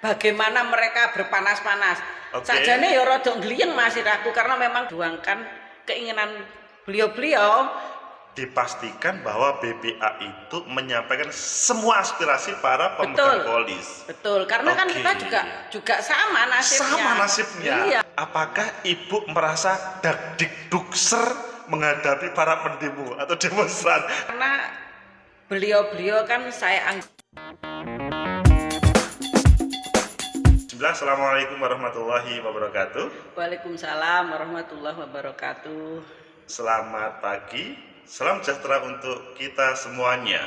bagaimana mereka berpanas-panas. Sajane ya rada gliyeng Mas aku karena memang juangkan keinginan beliau-beliau. Dipastikan bahwa BPA itu menyampaikan semua aspirasi para pemegang polis. Betul, karena kan kita juga sama nasibnya. Sama nasibnya. Iya. Apakah Ibu merasa dak-dik-dukser menghadapi para pendemo atau demonstran? Karena beliau-beliau kan saya anggap. Assalamualaikum warahmatullahi wabarakatuh. Waalaikumsalam warahmatullahi wabarakatuh. Selamat pagi, salam sejahtera untuk kita semuanya.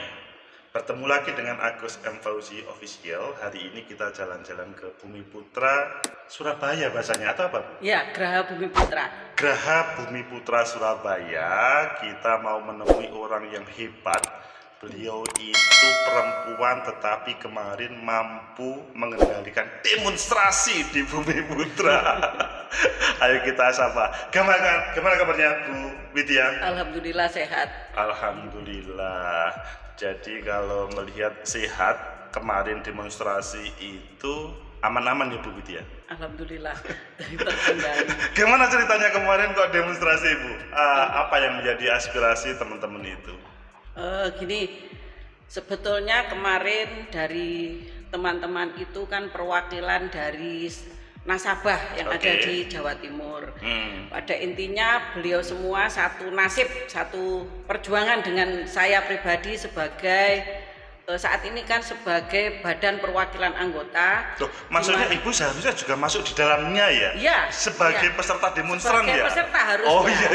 Bertemu lagi dengan Agus M. Fauzi Official. Hari ini kita jalan-jalan ke Bumi Putra Surabaya bahasanya atau apa? Ya, Geraha Bumi Putra. Geraha Bumi Putra Surabaya. Kita mau menemui orang yang hebat. Beliau itu perempuan tetapi kemarin mampu mengendalikan demonstrasi di Bumi Putra. Ayo kita sapa. Gimana kabarnya Bu Widya? Alhamdulillah sehat. Alhamdulillah. Jadi kalau melihat sehat, kemarin demonstrasi itu aman-aman ya Bu Widya? Alhamdulillah terkendali. Gimana ceritanya kemarin kok demonstrasi Bu? Apa yang menjadi aspirasi teman-teman itu? Gini, sebetulnya kemarin dari teman-teman itu kan perwakilan dari nasabah yang ada di Jawa Timur. Pada intinya beliau semua satu nasib, satu perjuangan dengan saya pribadi sebagai saat ini kan sebagai badan perwakilan anggota. Loh, maksudnya Ibu seharusnya juga masuk di dalamnya ya? Iya. Sebagai peserta demonstran sebagai ya? Peserta harusnya. Oh iya.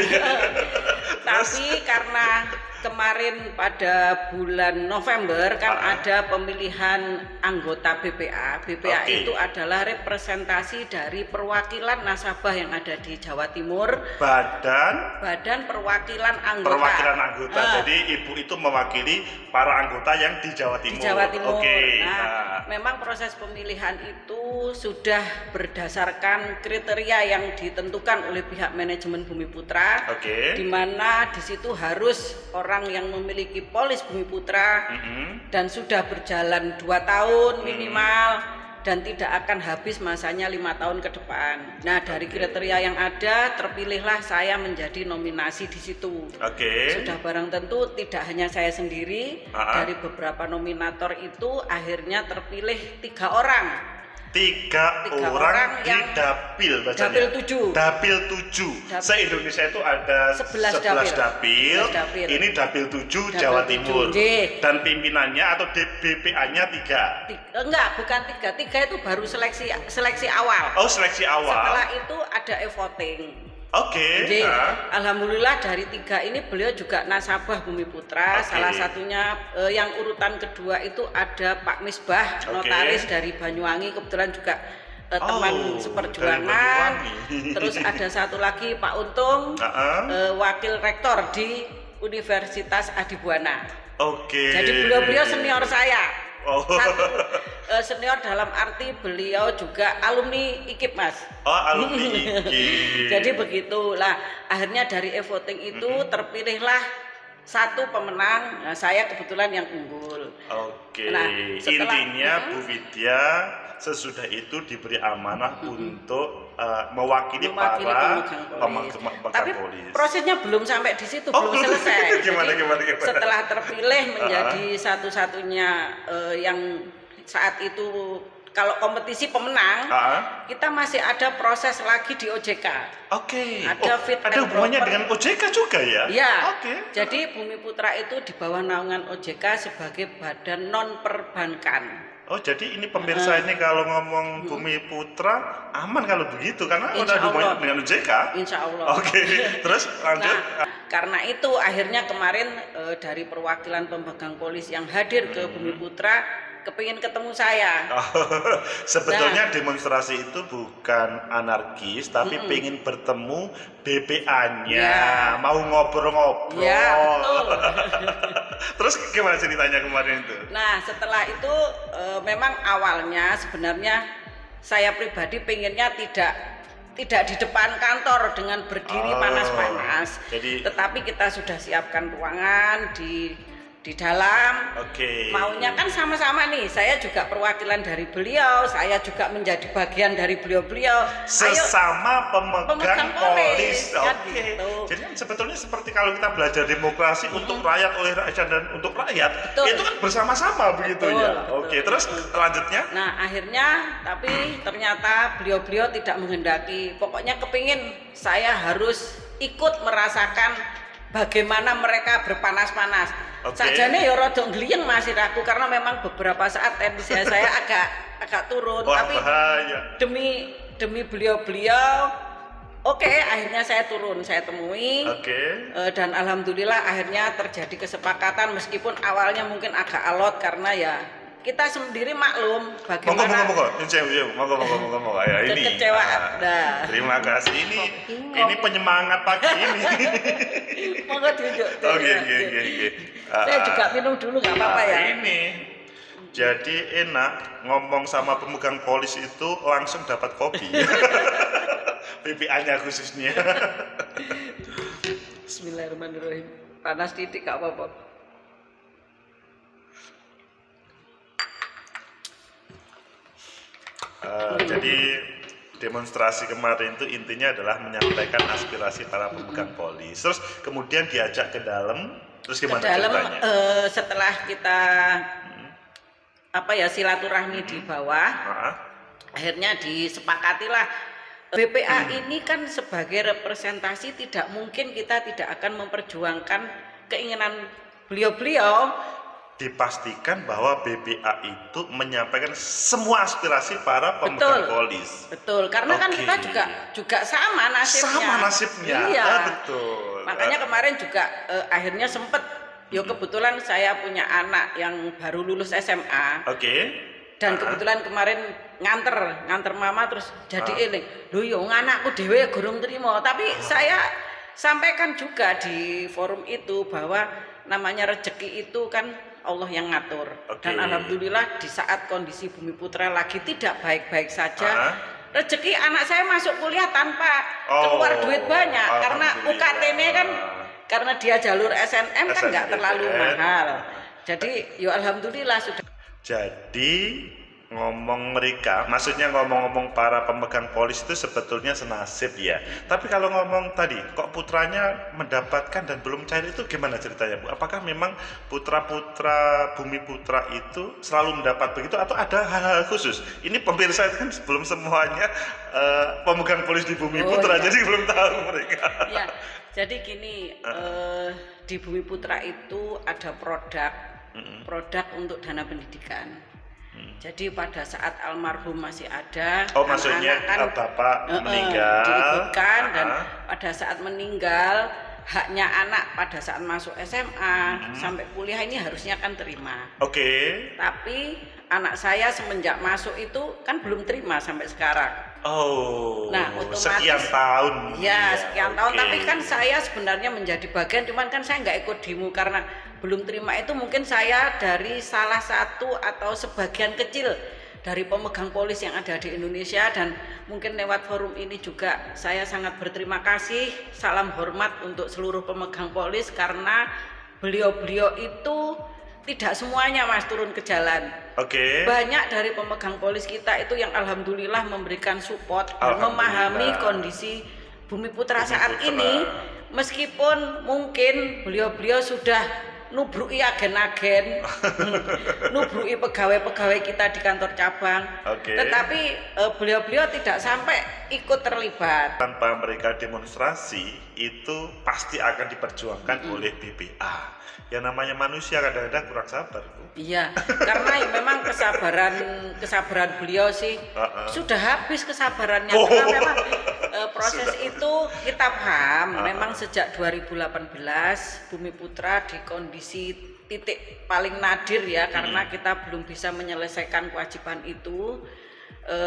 Tapi karena kemarin pada bulan November kan ada pemilihan anggota BPA. BPA itu adalah representasi dari perwakilan nasabah yang ada di Jawa Timur. Badan perwakilan anggota. Perwakilan anggota. Jadi Ibu itu mewakili para anggota yang di Jawa Timur. Di Jawa Timur. Nah, memang proses pemilihan itu sudah berdasarkan kriteria yang ditentukan oleh pihak manajemen Bumi Putra. Di mana di situ harus orang yang memiliki polis Bumi Putra dan sudah berjalan 2 tahun minimal dan tidak akan habis masanya 5 tahun ke depan. Nah, dari kriteria yang ada terpilihlah saya menjadi nominasi di situ. Sudah barang tentu tidak hanya saya sendiri, dari beberapa nominator itu akhirnya terpilih 3 orang. Tiga orang di dapil bacanya. Dapil 7. Se-Indonesia itu ada 11 dapil. Ini dapil 7 Jawa Timur. Dan pimpinannya atau BPA-nya 3. Enggak, bukan 3. 3 itu baru seleksi awal. Oh, seleksi awal. Setelah itu ada e-voting. Jadi, alhamdulillah dari 3 ini beliau juga nasabah Bumi Putra. Salah satunya yang urutan kedua itu ada Pak Misbah, notaris dari Banyuwangi, kebetulan juga teman seperjuangan. Terus ada satu lagi Pak Untung, wakil rektor di Universitas Adibuana. Jadi beliau senior saya. Satu senior dalam arti beliau juga alumni IKIP Mas. Alumni IKIP. Jadi begitulah akhirnya dari e-voting itu terpilihlah satu pemenang. Nah, saya kebetulan yang unggul. Nah, intinya Bu Widya sesudah itu diberi amanah untuk mewakili para pemegang polis. Prosesnya belum sampai di situ, belum selesai. Gimana? Setelah terpilih menjadi satu-satunya yang saat itu kalau kompetisi pemenang, kita masih ada proses lagi di OJK. Ada hubungannya dengan OJK juga ya? Iya. Jadi Bumi Putra itu di bawah naungan OJK sebagai badan non perbankan. Jadi ini pemirsa ini kalau ngomong Bumi Putra aman kalau begitu karena udah hubungannya dengan OJK. Insya Allah. Terus lanjut. Karena itu akhirnya kemarin dari perwakilan pemegang polis yang hadir ke Bumi Putra kepingin ketemu saya. Sebetulnya demonstrasi itu bukan anarkis tapi pengen bertemu BPA-nya, mau ngobrol-ngobrol. Betul. Terus gimana ceritanya kemarin itu? Nah, setelah itu memang awalnya sebenarnya saya pribadi pengennya tidak di depan kantor dengan berdiri panas-panas. Tetapi kita sudah siapkan ruangan di di dalam. Maunya kan sama-sama nih, saya juga perwakilan dari beliau, saya juga menjadi bagian dari beliau-beliau. Sesama pemegang polis. Kan gitu. Jadi kan sebetulnya seperti kalau kita belajar demokrasi untuk rakyat, oleh rakyat, dan untuk rakyat, itu kan bersama-sama begitu ya. Terus lanjutnya? Nah akhirnya, tapi ternyata beliau-beliau tidak menghendaki. Pokoknya kepingin saya harus ikut merasakan bagaimana mereka berpanas-panas. Sajane ya rada gliyeng masih aku karena memang beberapa saat tensi saya agak turun. Tapi demi beliau-beliau, akhirnya saya turun, saya temui. Dan alhamdulillah akhirnya terjadi kesepakatan meskipun awalnya mungkin agak alot karena ya kita sendiri maklum bagaimana monggo kekecewaan. Terima kasih, ini penyemangat pagi ini. Monggo diunjuk. Saya juga minum dulu nggak apa-apa ya. Ini jadi enak ngomong sama pemegang polis itu langsung dapat kopi. BPA-nya khususnya. Bismillahirrahmanirrahim. Panas titik nggak apa-apa. Jadi demonstrasi kemarin itu intinya adalah menyampaikan aspirasi para pemegang polis. Terus kemudian diajak ke dalam, terus gimana ceritanya? Setelah kita silaturahmi di bawah, akhirnya disepakatilah BPA ini kan sebagai representasi tidak mungkin kita tidak akan memperjuangkan keinginan beliau-beliau. Dipastikan bahwa BPA itu menyampaikan semua aspirasi para pemegang polis. Betul, karena kan kita juga sama nasibnya. Sama nasibnya. Iya. Betul. Makanya kemarin juga akhirnya sempet, kebetulan saya punya anak yang baru lulus SMA. Dan kebetulan kemarin nganter mama terus jadi eling. Lho yo anakku dhewe gurung trimo, tapi saya sampaikan juga di forum itu bahwa namanya rezeki itu kan Allah yang ngatur. Dan alhamdulillah di saat kondisi Bumi Putra lagi tidak baik-baik saja, rezeki anak saya masuk kuliah tanpa keluar duit banyak karena UKT-nya kan karena dia jalur SNM kan nggak terlalu mahal. Jadi alhamdulillah sudah. Jadi maksudnya ngomong-ngomong para pemegang polis itu sebetulnya senasib ya. Tapi kalau ngomong tadi, kok putranya mendapatkan dan belum cair itu gimana ceritanya, Bu? Apakah memang putra-putra Bumi Putra itu selalu mendapat begitu atau ada hal-hal khusus? Ini pemirsa itu kan belum semuanya pemegang polis di Bumi Putra, jadi belum tahu mereka. Ya, jadi gini, di Bumi Putra itu ada produk untuk dana pendidikan. Jadi pada saat almarhum masih ada, maksudnya kan bapak meninggal, diikutkan dan pada saat meninggal haknya anak pada saat masuk SMA sampai kuliah ini harusnya kan terima. Tapi anak saya semenjak masuk itu kan belum terima sampai sekarang. Nah, otomatis sekian tahun. Ya, sekian tahun. Tapi kan saya sebenarnya menjadi bagian, cuman kan saya nggak ikut demo karena belum terima itu mungkin saya dari salah satu atau sebagian kecil dari pemegang polis yang ada di Indonesia, dan mungkin lewat forum ini juga saya sangat berterima kasih, salam hormat untuk seluruh pemegang polis karena beliau-beliau itu tidak semuanya Mas turun ke jalan. Banyak dari pemegang polis kita itu yang alhamdulillah memberikan support dan memahami kondisi Bumi Putra saat ini, meskipun mungkin beliau-beliau sudah nubrui agen-agen, nubrui pegawai-pegawai kita di kantor cabang, tetapi beliau-beliau tidak sampai ikut terlibat. Tanpa mereka demonstrasi itu pasti akan diperjuangkan oleh BPA. Ya namanya manusia kadang-kadang kurang sabar, Bu. Iya, karena memang kesabaran beliau sih sudah habis kesabarannya. Karena memang proses itu kita paham. Memang sejak 2018 Bumi Putra di kondisi titik paling nadir ya, karena kita belum bisa menyelesaikan kewajiban itu.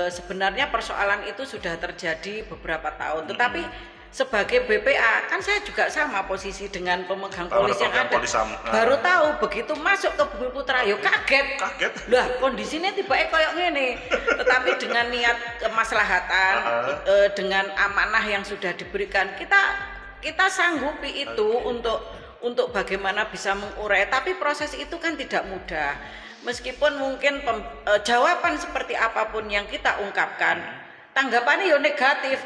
Sebenarnya persoalan itu sudah terjadi beberapa tahun, tetapi sebagai BPA kan saya juga sama posisi dengan pemegang polis yang ada. Baru tahu begitu masuk ke Bumi Putra, yo kaget. Lah kondisinya tiba-tiba kayak gini. Tetapi dengan niat kemaslahatan, dengan amanah yang sudah diberikan, kita sanggupi itu untuk bagaimana bisa mengurai, tapi proses itu kan tidak mudah. Meskipun mungkin jawaban seperti apapun yang kita ungkapkan, tanggapannya ya negatif,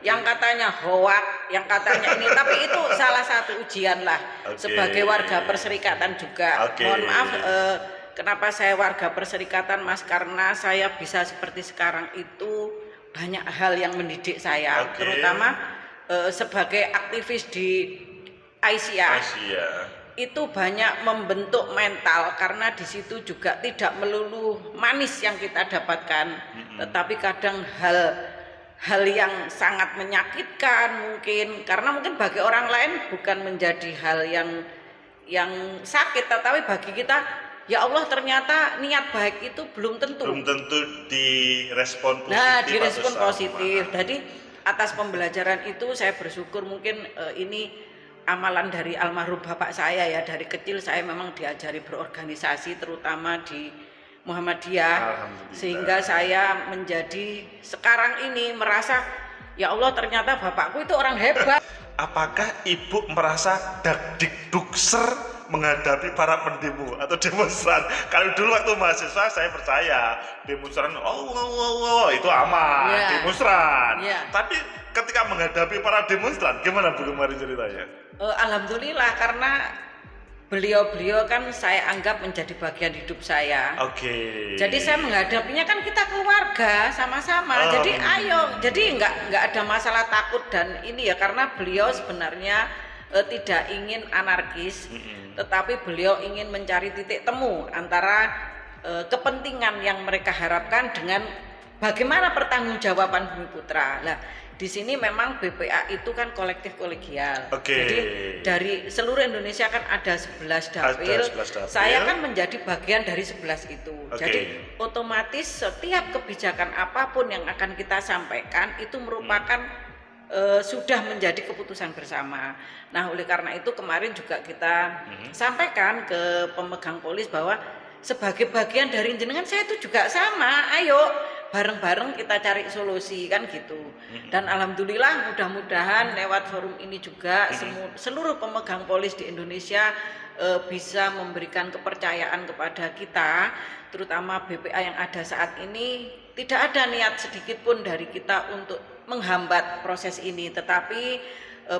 yang katanya hoak, yang katanya ini, tapi itu salah satu ujian lah sebagai warga perserikatan juga. Mohon maaf, kenapa saya warga perserikatan, Mas, karena saya bisa seperti sekarang itu banyak hal yang mendidik saya, terutama sebagai aktivis di Asia. Itu banyak membentuk mental, karena di situ juga tidak melulu manis yang kita dapatkan, tetapi kadang hal yang sangat menyakitkan mungkin, karena mungkin bagi orang lain bukan menjadi hal yang sakit, tetapi bagi kita, ya Allah, ternyata niat baik itu belum tentu direspon positif. Nah, direspon positif. Jadi atas pembelajaran itu saya bersyukur, mungkin ini amalan dari almarhum bapak saya ya. Dari kecil saya memang diajari berorganisasi, terutama di Muhammadiyah, sehingga saya menjadi sekarang ini merasa, ya Allah, ternyata bapakku itu orang hebat. Apakah Ibu merasa dakdikdukser menghadapi para pendemo atau demonstran? Kalau dulu waktu mahasiswa saya percaya demonstran itu aman, demonstran. Tapi ketika menghadapi para demonstran, gimana Bu kemarin ceritanya? Alhamdulillah, karena beliau-beliau kan saya anggap menjadi bagian hidup saya. Jadi saya menghadapinya kan kita keluarga sama-sama. Jadi ayo, jadi nggak ada masalah takut dan ini ya, karena beliau sebenarnya tidak ingin anarkis, tetapi beliau ingin mencari titik temu antara kepentingan yang mereka harapkan dengan bagaimana pertanggungjawaban Bumi Putra. Nah, di sini memang BPA itu kan kolektif kolegial. Jadi dari seluruh Indonesia kan ada 11 dapil. Saya kan menjadi bagian dari 11 itu. Jadi otomatis setiap kebijakan apapun yang akan kita sampaikan itu merupakan sudah menjadi keputusan bersama. Nah, oleh karena itu kemarin juga kita sampaikan ke pemegang polis bahwa sebagai bagian dari jenengan saya itu juga sama. Ayo bareng-bareng kita cari solusi kan gitu. Dan alhamdulillah mudah-mudahan lewat forum ini juga seluruh pemegang polis di Indonesia bisa memberikan kepercayaan kepada kita, terutama BPA yang ada saat ini. Tidak ada niat sedikit pun dari kita untuk menghambat proses ini, tetapi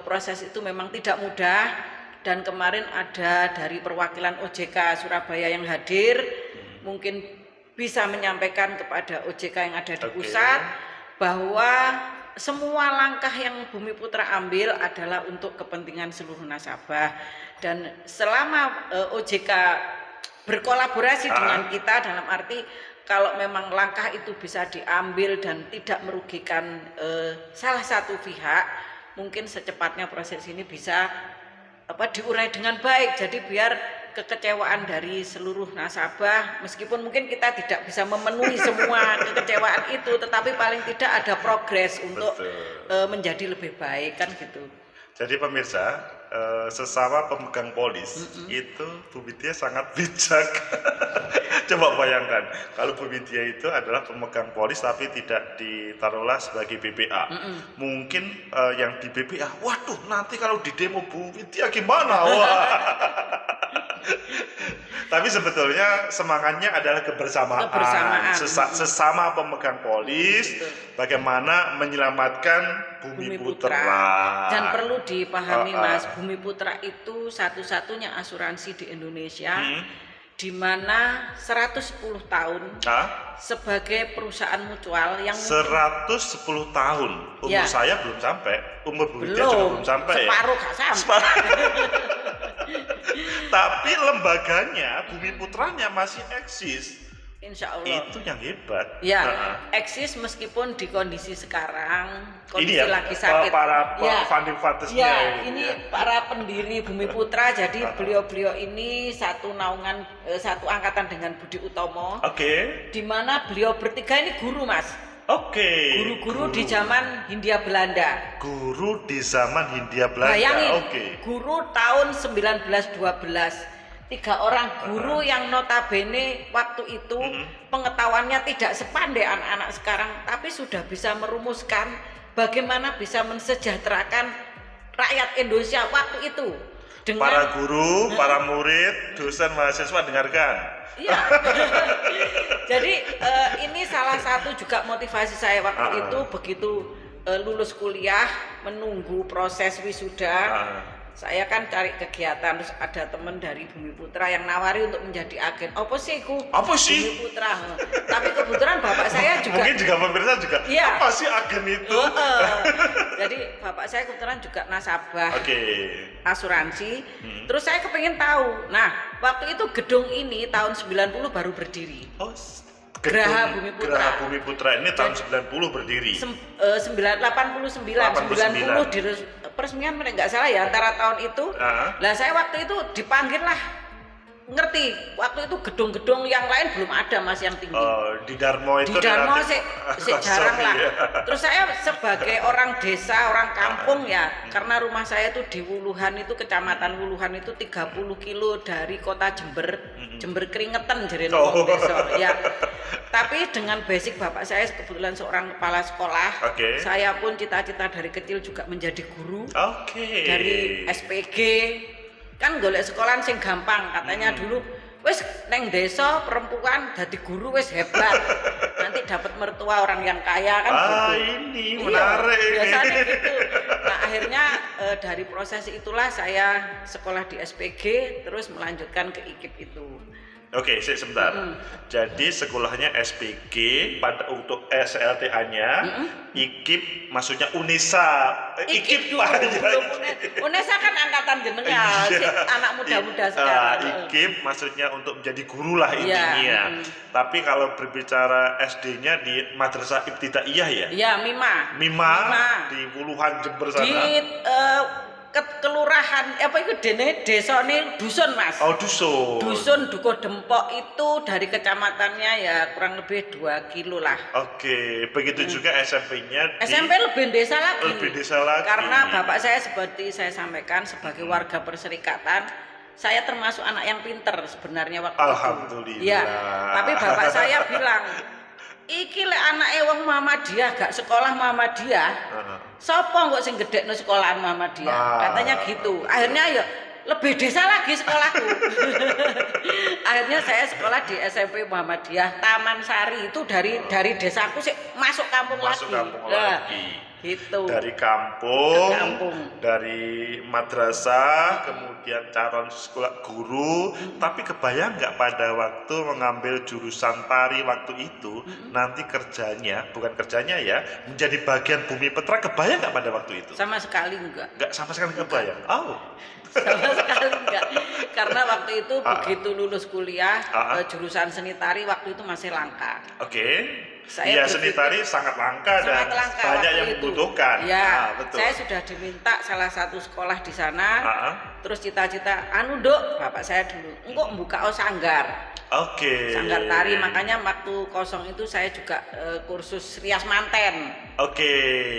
proses itu memang tidak mudah. Dan kemarin ada dari perwakilan OJK Surabaya yang hadir, mungkin bisa menyampaikan kepada OJK yang ada di pusat bahwa semua langkah yang Bumi Putra ambil adalah untuk kepentingan seluruh nasabah. Dan selama OJK berkolaborasi dengan kita, dalam arti kalau memang langkah itu bisa diambil dan tidak merugikan salah satu pihak, mungkin secepatnya proses ini bisa diurai dengan baik. Jadi biar kekecewaan dari seluruh nasabah, meskipun mungkin kita tidak bisa memenuhi semua kekecewaan itu, tetapi paling tidak ada progres untuk menjadi lebih baik kan gitu. Jadi pemirsa, sesama pemegang polis itu Bu Widya sangat bijak. Coba bayangkan kalau Bu Widya itu adalah pemegang polis tapi tidak ditaruhlah sebagai BPA. Mungkin yang di BPA, waduh nanti kalau di demo Bu Widya gimana? Tapi sebetulnya semangatnya adalah kebersamaan. Sesama pemegang polis, bagaimana menyelamatkan Bumi Putra. Dan perlu dipahami Mas, Bumi Putra itu satu-satunya asuransi di Indonesia di mana 110 tahun sebagai perusahaan mutual yang 110 tahun. Umur saya belum sampai, umur Bu Widya juga belum sampai. Separuh gak sampai. Tapi lembaganya, Bumi Putranya masih eksis. Insya Allah. Itu yang hebat. Ya, eksis meskipun di kondisi sekarang, kondisi ini ya, lagi sakit. Para funding fathersnya. Ya, ini para pendiri Bumi Putra. Jadi beliau-beliau ini satu naungan, satu angkatan dengan Budi Utomo. Di mana beliau bertiga ini guru, Mas. Guru-guru di zaman Hindia Belanda. Guru di zaman Hindia Belanda. Bayangin, guru tahun 1912. 3 orang guru yang notabene waktu itu pengetahuannya tidak sepandai anak-anak sekarang, tapi sudah bisa merumuskan bagaimana bisa mensejahterakan rakyat Indonesia waktu itu. para guru, para murid, dosen, mahasiswa dengarkan. Iya. Jadi ini salah satu juga motivasi saya waktu itu begitu lulus kuliah menunggu proses wisuda. Saya kan cari kegiatan, terus ada temen dari Bumi Putra yang nawari untuk menjadi agen. Apa sih itu? Apa sih? Bumi Putra. Tapi kebetulan bapak saya juga. Mungkin juga pemirsa juga. Iya. Apa sih agen itu? Jadi bapak saya kebetulan juga nasabah asuransi. Terus saya kepengen tahu. Nah, waktu itu gedung ini tahun 90 baru berdiri. Oh, Geraha Bumi Putra. Geraha Bumi Putra ini tahun 90 berdiri. 89 90 peresmian mereka nggak salah ya antara tahun itu. Lah saya waktu itu dipanggil lah, ngerti waktu itu gedung-gedung yang lain belum ada mas yang tinggi. Di Darmo itu. Di Darmo sih jarang lah. Terus saya sebagai orang desa, orang kampung ya, karena rumah saya itu di Wuluhan itu, kecamatan Wuluhan itu 30 kilo dari kota Jember. Jember keringetan jadi orang desa ya. Tapi dengan basic bapak saya kebetulan seorang kepala sekolah, saya pun cita-cita dari kecil juga menjadi guru. Dari SPG kan golek sekolahan sing gampang katanya dulu. Wes neng desa perempuan jadi guru wes hebat. Nanti dapat mertua orang yang kaya kan gitu. Ini menarik. Biasanya gitu. Nah akhirnya dari proses itulah saya sekolah di SPG terus melanjutkan ke IKIP itu. Oke, sebentar. Jadi sekolahnya SPG pada untuk SLTA-nya, IKIP maksudnya UNESA. IKIP dulu. UNESA kan angkatan jenengan, anak muda-muda sekarang. IKIP maksudnya untuk menjadi guru lah intinya. Tapi kalau berbicara SD-nya di Madrasah Ibtidaiyah ya? Iya, Mima. Di Wuluhan Jember sana. Di kelurahan apa itu desa ini dusun mas. Dusun Duko Dempok itu dari kecamatannya ya kurang lebih 2 kilo lah. Begitu juga SMP-nya. SMP lebih desa lagi. Karena bapak saya seperti saya sampaikan sebagai warga perserikatan, saya termasuk anak yang pinter sebenarnya waktu itu. Alhamdulillah. Ya, tapi bapak saya bilang, iki lek anake wong Muhammadiyah gak sekolah Muhammadiyah. Sopo kok sing gedekno sekolahan Muhammadiyah? Katanya gitu. Akhirnya ya lebih desa lagi sekolahku. Akhirnya saya sekolah di SMP Muhammadiyah Taman Sari itu dari desaku sih masuk kampung lagi. Gitu. Dari kampung, dari madrasah, kemudian calon sekolah guru. Tapi kebayang nggak pada waktu mengambil jurusan tari waktu itu, nanti bukan kerjanya ya, menjadi bagian Bumi Putra, kebayang nggak pada waktu itu? Sama sekali enggak. Nggak sama sekali kebayang. Sama sekali enggak. Karena waktu itu begitu lulus kuliah, jurusan seni tari waktu itu masih langka. Iya, seni tari sangat langka dan banyak yang membutuhkan. Ya, betul. Saya sudah diminta salah satu sekolah di sana. Terus cita-cita, Dok, bapak saya dulu, engkau buka sanggar. Sanggar tari, makanya waktu kosong itu saya juga kursus rias manten.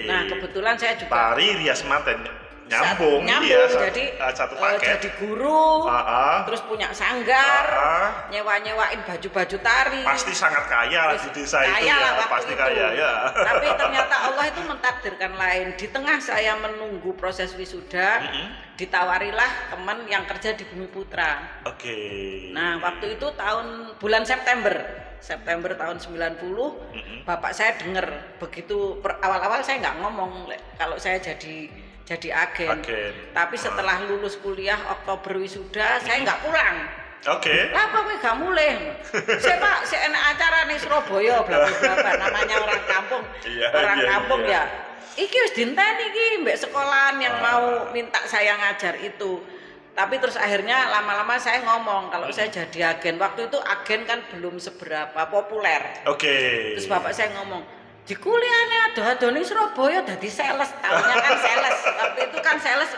Nah, kebetulan saya juga tari rias manten. Nyambung jadi satu paket. Jadi guru, terus punya sanggar, nyewain baju-baju tari. Pasti sangat kaya lah di desa itu ya, pasti kaya ya. Tapi ternyata Allah itu mentakdirkan lain. Di tengah saya menunggu proses wisuda, ditawarilah teman yang kerja di Bumi Putra. Nah, waktu itu bulan September tahun 90, bapak saya dengar begitu awal-awal saya nggak ngomong kalau saya jadi agen. Tapi setelah lulus kuliah Oktober wisuda saya nggak pulang. Lah apa kowe gak mulih? Pak, enak acara nih Surabaya bla bla bla, namanya orang kampung. Kampung ya. Iki wis dinteni iki mbek sekolahan yang mau minta saya ngajar itu. Tapi terus akhirnya lama-lama saya ngomong kalau saya jadi agen. Waktu itu agen kan belum seberapa populer. Terus bapak saya ngomong, di kuliahnya ado-adone Surabaya dadi sales, tahunya kan sales. Waktu itu kan sales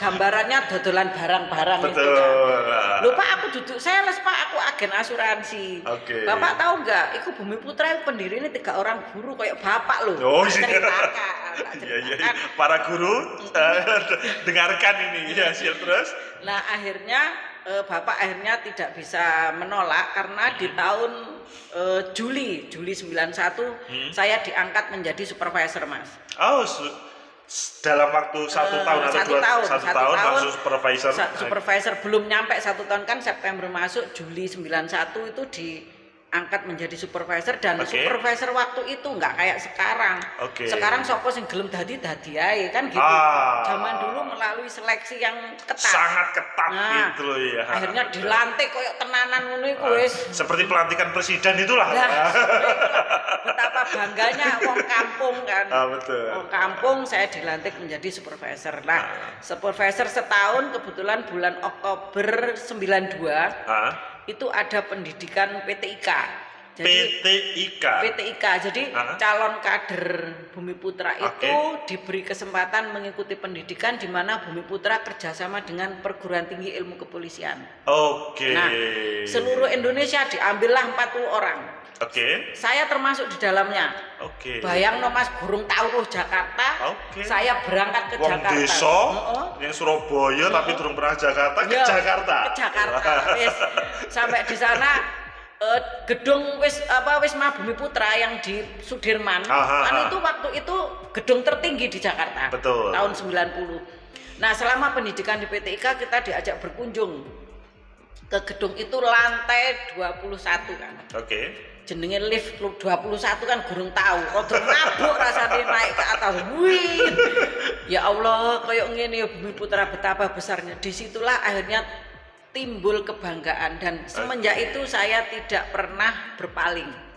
gambarannya dodolan barang-barang itu kan. Lho Pak, aku duduk sales Pak, aku agen asuransi. Bapak tahu nggak? Iku Bumi Putra pendiri ini 3 orang guru kayak bapak loh. Ceritakan. Para guru dengarkan ini ya, terus. Nah akhirnya bapak akhirnya tidak bisa menolak karena di tahun Juli 91 saya diangkat menjadi supervisor mas. dalam waktu 1 tahun atau 1 tahun langsung supervisor. Supervisor belum nyampe 1 tahun kan, September masuk, Juli 91 itu diangkat menjadi supervisor. Dan supervisor waktu itu nggak kayak sekarang. Sekarang sopo sing gelem dadi ae kan gitu. Zaman dulu melalui seleksi yang ketat, sangat ketat gitu loh ya. Akhirnya dilantik koyo tenanan ngono iku wis. Seperti pelantikan presiden itulah. Betapa bangganya wong kampung kan. Betul. Wong kampung saya dilantik menjadi supervisor. Nah, supervisor setahun, kebetulan bulan Oktober 92 itu ada pendidikan PTIK. Jadi, PTIK. Jadi calon kader Bumi Putra itu diberi kesempatan mengikuti pendidikan di mana Bumi Putra kerjasama dengan perguruan tinggi ilmu kepolisian. Nah, seluruh Indonesia diambillah 40 orang. Saya termasuk di dalamnya. Bayang no Mas, gurung tahu Jakarta. Saya berangkat ke Jakarta. Desa yang Surabaya tapi durung pernah Jakarta ke Jakarta. Ke Jakarta. Sampai di sana gedung Wisma Bumi Putra yang di Sudirman kan itu waktu itu gedung tertinggi di Jakarta. Betul. Tahun 90. Nah, selama pendidikan di PTIK kita diajak berkunjung ke gedung itu lantai 21 kan. Jenenge lift 21 kan gurung tahu. Rodok mabuk rasane naik ke atas. Wih. Ya Allah, koyo ngene ya Bumi Putra betapa besarnya. Disitulah akhirnya timbul kebanggaan dan semenjak itu saya tidak pernah berpaling.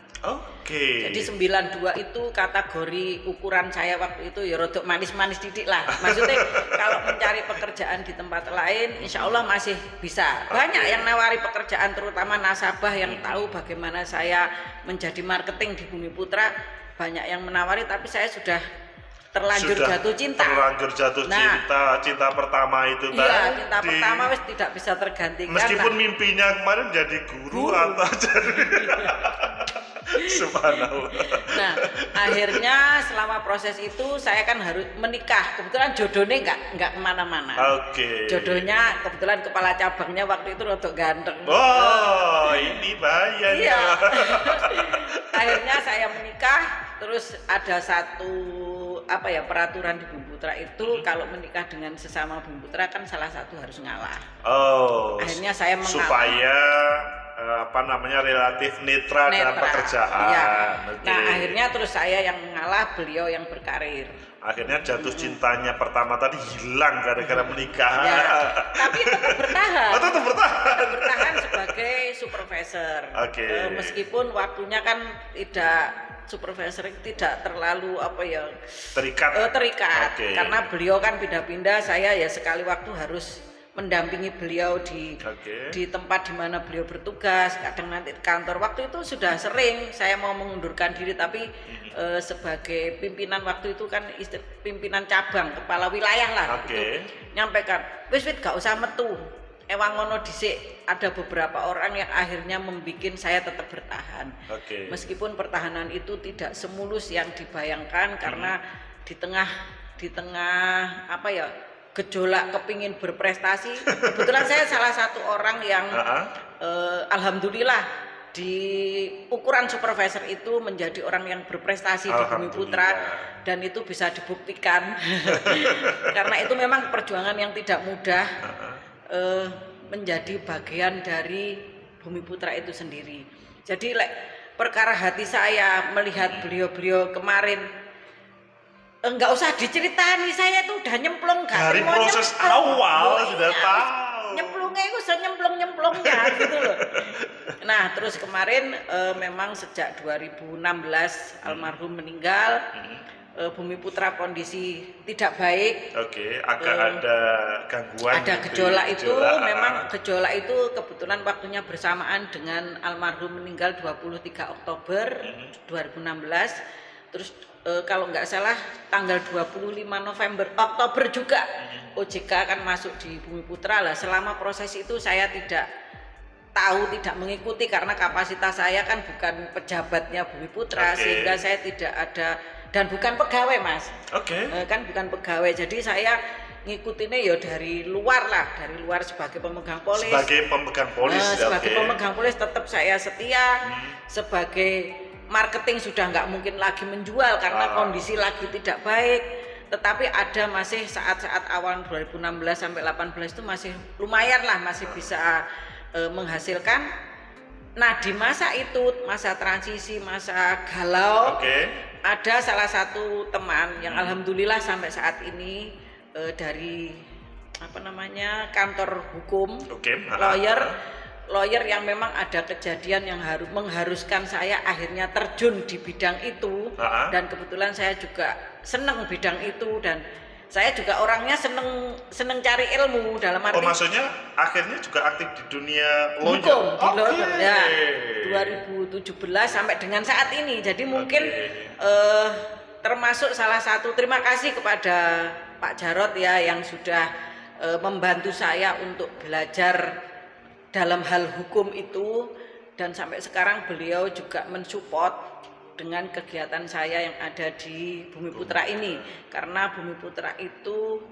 Jadi 92 itu kategori ukuran saya waktu itu ya rodok manis-manis didik lah. Maksudnya kalau mencari pekerjaan di tempat lain insya Allah masih bisa. Banyak yang nawari pekerjaan, terutama nasabah yang tahu bagaimana saya menjadi marketing di Bumi Putra. Banyak yang menawari, tapi saya sudah terlanjur jatuh cinta. Cinta pertama itu tadi. Iya, cinta pertama wis tidak bisa tergantikan. Meskipun mimpinya kemarin jadi guru. Atau jadi Subhanallah. Nah, akhirnya selama proses itu saya kan harus menikah. Kebetulan jodohnya nggak kemana-mana. Jodohnya kebetulan kepala cabangnya waktu itu rodok ganteng. Ini bahaya. Iya. Akhirnya saya menikah. Terus ada satu peraturan di Bumi Putra itu kalau menikah dengan sesama Bumi Putra kan salah satu harus ngalah. Akhirnya saya mengalah. Supaya relatif netral dalam pekerjaan. Ya. Nah, akhirnya terus saya yang mengalah, beliau yang berkarir. Akhirnya jatuh cintanya pertama tadi hilang gara-gara menikah. Tapi tetap bertahan. Tetap bertahan sebagai supervisor. Meskipun waktunya kan supervisor tidak terlalu terikat. Karena beliau kan pindah-pindah, saya ya sekali waktu harus mendampingi beliau di tempat di mana beliau bertugas, kadang nanti di kantor. Waktu itu sudah sering saya mau mengundurkan diri, tapi sebagai pimpinan waktu itu kan pimpinan cabang, kepala wilayah lah gitu, nyampaikan wis gak usah metu, ewang ngono dhisik. Ada beberapa orang yang akhirnya membuat saya tetap bertahan. Meskipun pertahanan itu tidak semulus yang dibayangkan, karena di tengah gejolak kepingin berprestasi. Kebetulan saya salah satu orang yang alhamdulillah di ukuran supervisor itu menjadi orang yang berprestasi di Bumi Putra, dan itu bisa dibuktikan. Karena itu memang perjuangan yang tidak mudah menjadi bagian dari Bumi Putra itu sendiri. Jadi perkara hati saya melihat beliau-beliau kemarin, enggak usah diceritain, saya itu udah nyemplung dari proses awal sudah tahu. Nyemplungnya itu nyemplung-nyemplungnya gitu loh. Nah, terus kemarin memang sejak 2016 almarhum meninggal, Bumi Putra kondisi tidak baik. Agak ada gangguan. Ada gejolak itu. Memang gejolak itu kebetulan waktunya bersamaan dengan almarhum meninggal 23 Oktober 2016. Terus kalau nggak salah tanggal 25 Oktober juga OJK kan masuk di Bumi Putra lah. Selama proses itu saya tidak mengikuti karena kapasitas saya kan bukan pejabatnya Bumi Putra, sehingga saya tidak ada, dan bukan pegawai Mas. Kan bukan pegawai, jadi saya ngikutinnya ya dari luar lah, dari luar sebagai pemegang polis. Sebagai pemegang polis tetap saya setia. Sebagai marketing sudah nggak mungkin lagi menjual karena kondisi lagi tidak baik. tetapi ada masih saat-saat awal 2016 sampai 18 itu masih lumayan lah, masih bisa menghasilkan. Nah di masa itu, masa transisi, masa galau, ada salah satu teman yang alhamdulillah sampai saat ini dari kantor hukum, lawyer yang memang ada kejadian yang mengharuskan saya akhirnya terjun di bidang itu, dan kebetulan saya juga seneng bidang itu, dan saya juga orangnya seneng cari ilmu dalam arti. Maksudnya akhirnya juga aktif di dunia hukum, di lawyer ya, 2017 sampai dengan saat ini. Jadi mungkin termasuk salah satu, terima kasih kepada Pak Jarot ya yang sudah membantu saya untuk belajar dalam hal hukum itu, dan sampai sekarang beliau juga mensupport dengan kegiatan saya yang ada di Bumi Putra ini, karena Bumi Putra itu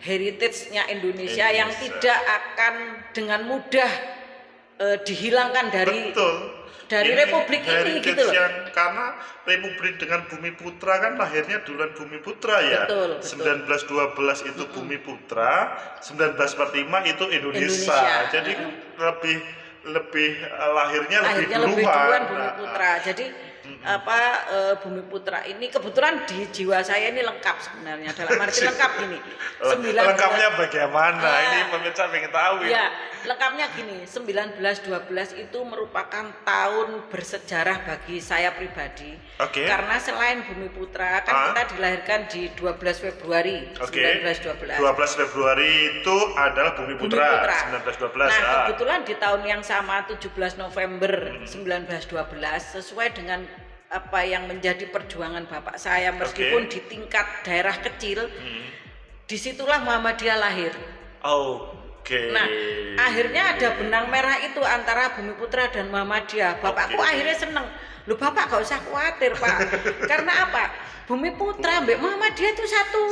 heritage-nya Indonesia yang tidak akan dengan mudah dihilangkan dari Republik ini gitu loh. Karena Republik dengan Bumi Putra kan lahirnya duluan Bumi Putra ya. Betul. 1912 itu Bumi Putra, 1945 itu Indonesia. Jadi kan lebih lahirnya lebih duluan Bumi Putra. Jadi Bumi Putra ini kebetulan di jiwa saya ini lengkap sebenarnya, dalam arti lengkap gini. Lengkapnya bagaimana? Ini pemirsa pengen tahu ya. Lengkapnya gini, 1912 itu merupakan tahun bersejarah bagi saya pribadi. Karena selain Bumi Putra kan kita dilahirkan di 12 Februari 1912. 12 Februari itu adalah Bumi Putra. 1912. Nah, kebetulan di tahun yang sama 17 November 1912 sesuai dengan apa yang menjadi perjuangan bapak saya, meskipun di tingkat daerah kecil, disitulah Muhammadiyah lahir. Nah, akhirnya ada benang merah itu antara Bumi Putra dan Muhammadiyah. Bapakku akhirnya seneng. Loh Bapak gak usah khawatir Pak. Karena apa? Bumi Putra mbak Muhammadiyah itu satu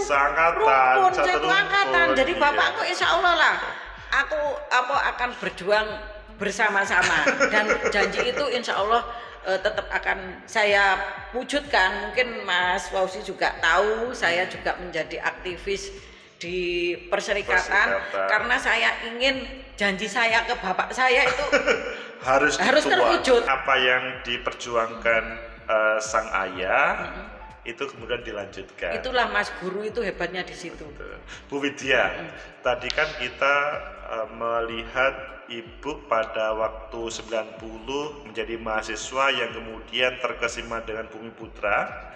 rumpun, satu angkatan. Jadi Bapakku insya Allah lah, aku akan berjuang bersama-sama. Dan janji itu insya Allah tetap akan saya wujudkan. Mungkin Mas Fauzi juga tahu, saya juga menjadi aktivis di perserikatan karena saya ingin janji saya ke bapak saya itu harus terwujud. Apa yang diperjuangkan sang ayah itu kemudian dilanjutkan. Itulah Mas Guru itu hebatnya di situ. Bu Widya, tadi kan kita melihat Ibu pada waktu 90 menjadi mahasiswa yang kemudian terkesima dengan Bumi Putra.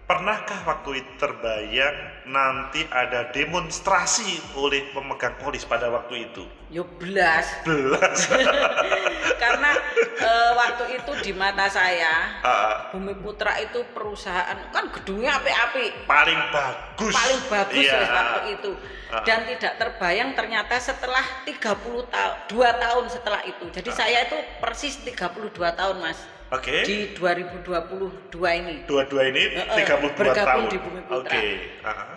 Pernahkah waktu itu terbayang nanti ada demonstrasi oleh pemegang polis pada waktu itu? Yo belas. Karena waktu itu di mata saya Bumi Putra itu perusahaan kan gedungnya api-api. Paling bagus waktu itu. Dan tidak terbayang ternyata setelah 2 tahun setelah itu. Jadi saya itu persis 32 tahun Mas. Di 2022 ini. 22 ini 32 bergabung tahun di Bumi Putra.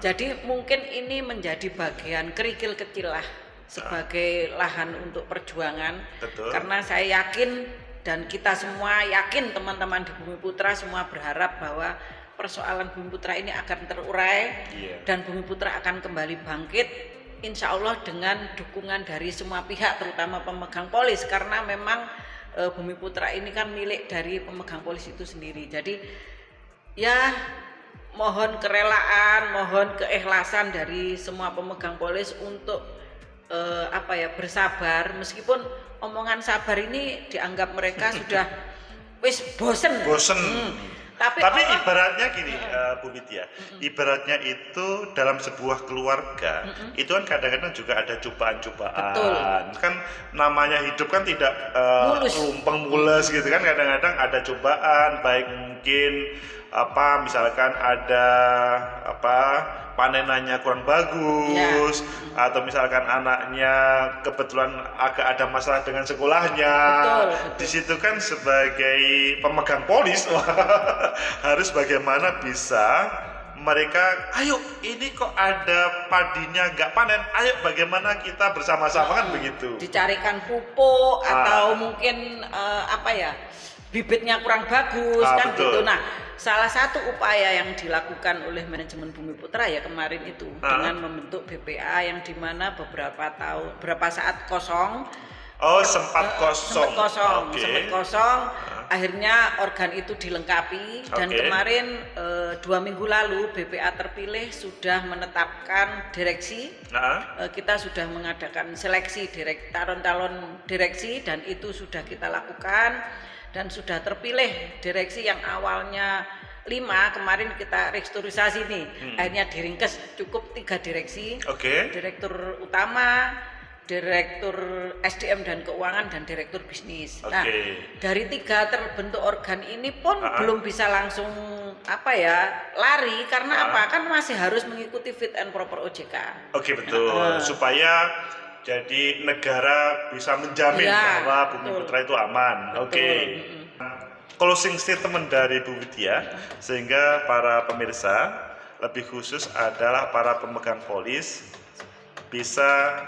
Jadi mungkin ini menjadi bagian kerikil kecil lah sebagai lahan untuk perjuangan. Karena saya yakin dan kita semua yakin, teman-teman di Bumi Putra semua berharap bahwa persoalan Bumi Putra ini akan terurai dan Bumi Putra akan kembali bangkit, insya Allah dengan dukungan dari semua pihak, terutama pemegang polis, karena memang Bumi Putra ini kan milik dari pemegang polis itu sendiri. Jadi ya mohon kerelaan, mohon keikhlasan dari semua pemegang polis untuk bersabar, meskipun omongan sabar ini dianggap mereka sudah wis bosen. Tapi ibaratnya gini, Bu Widya, ibaratnya itu dalam sebuah keluarga itu kan kadang-kadang juga ada cobaan-cobaan. Kan namanya hidup kan tidak rumpeng mulus gitu kan, kadang-kadang ada cobaan, baik mungkin misalkan ada panenannya kurang bagus, atau misalkan anaknya kebetulan agak ada masalah dengan sekolahnya. Di situ kan sebagai pemegang polis harus bagaimana bisa mereka, ayo ini kok ada padinya nggak panen, ayo bagaimana kita bersama-sama kan begitu. Dicarikan pupuk atau mungkin bibitnya kurang bagus kan betul. Gitu. Nah salah satu upaya yang dilakukan oleh manajemen Bumi Putra ya kemarin itu dengan membentuk BPA yang dimana beberapa saat kosong. Sempat kosong. Akhirnya organ itu dilengkapi dan kemarin 2 minggu lalu BPA terpilih sudah menetapkan direksi. Kita sudah mengadakan seleksi calon direksi dan itu sudah kita lakukan dan sudah terpilih direksi yang awalnya 5, kemarin kita restrukturisasi nih. Akhirnya diringkes cukup 3 direksi. Direktur utama, Direktur SDM dan Keuangan dan Direktur Bisnis. Nah, dari 3 terbentuk organ ini pun belum bisa langsung lari karena apa? Kan masih harus mengikuti fit and proper OJK. Betul. Supaya jadi negara bisa menjamin bahwa Bumi Putra itu aman. Closing statement dari Bu Widya sehingga para pemirsa lebih khusus adalah para pemegang polis bisa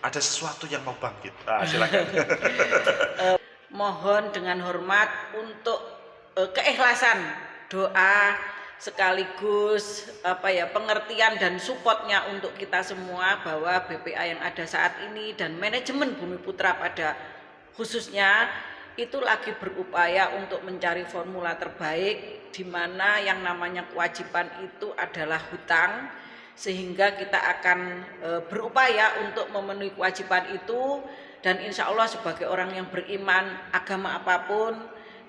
ada sesuatu yang mau bangkit. Silakan. Mohon dengan hormat untuk keikhlasan doa sekaligus pengertian dan supportnya untuk kita semua bahwa BPA yang ada saat ini dan manajemen Bumi Putra pada khususnya itu lagi berupaya untuk mencari formula terbaik di mana yang namanya kewajiban itu adalah hutang. Sehingga kita akan berupaya untuk memenuhi kewajiban itu dan insya Allah sebagai orang yang beriman agama apapun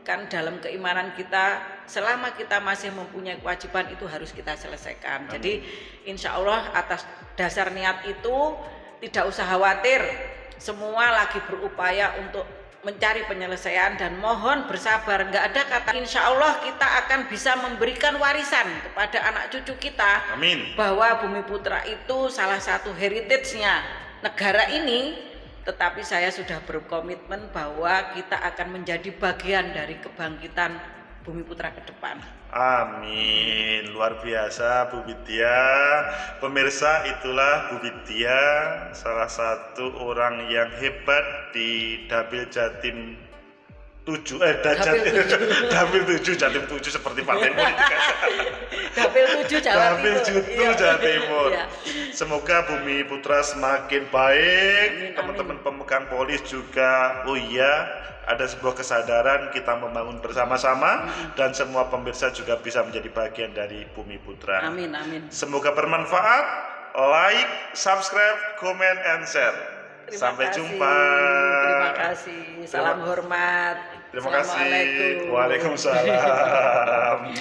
kan dalam keimanan kita selama kita masih mempunyai kewajiban itu harus kita selesaikan. Jadi insya Allah atas dasar niat itu tidak usah khawatir, semua lagi berupaya untuk mencari penyelesaian dan mohon bersabar. Nggak ada kata insya Allah kita akan bisa memberikan warisan kepada anak cucu kita. Bahwa Bumi Putra itu salah satu heritage-nya negara ini, tetapi saya sudah berkomitmen bahwa kita akan menjadi bagian dari kebangkitan Bumi Putra ke depan. Amin, luar biasa Bu Widya. Pemirsa, itulah Bu Widya, salah satu orang yang hebat di Dapil Jatim 7 Dapil 7 Jatim 7 seperti partai politik. Dapil 7 Jawa Timur. Semoga Bumi Putra semakin baik. Teman-teman pemegang polis juga ada sebuah kesadaran kita membangun bersama-sama dan semua pemirsa juga bisa menjadi bagian dari Bumi Putra. Amin. Semoga bermanfaat. Like, subscribe, comment, and share. Sampai jumpa. Terima kasih. Salam hormat. Terima kasih. Waalaikumsalam.